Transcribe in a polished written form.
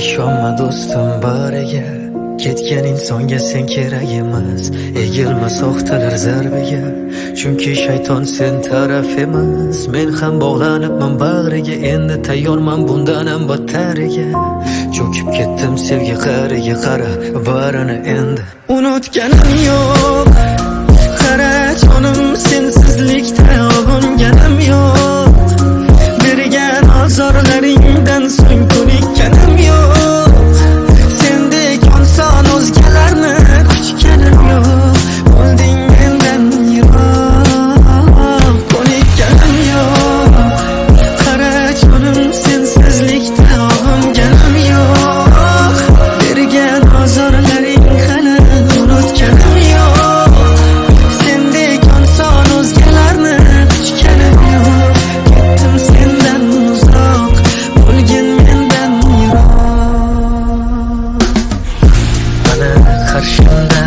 Ishonma do'stim bariga, ketgan insonga sen kerak emas. Egilma soxtalar zarbiga, chunki shayton sen taraf emas. Men ham bog'lanibman bag'riga, endi tayyorman bundan ham battariga. Cho'kib ketdim sevgi qariga, qara barini endi unutganim yo'q. Qara jonim, sensizlikda og'inganim yo'q. Bergan azorlaringdan so'ng ko'nikkanim yo'q. Sendek inson o'zgalarni quchganim yo'q. Bo'lding mendan yiroq, ko'nikkanim yo'q. Qara jonim, sensizlikda og'inganim yo'q. Bergan azorlaring hali unutganim yo'q. Sendek inson o'zgalarni quchganim yo'q. Ketdim sendan uzoq, bo'lgin mendan yiroq. Mana qarshimda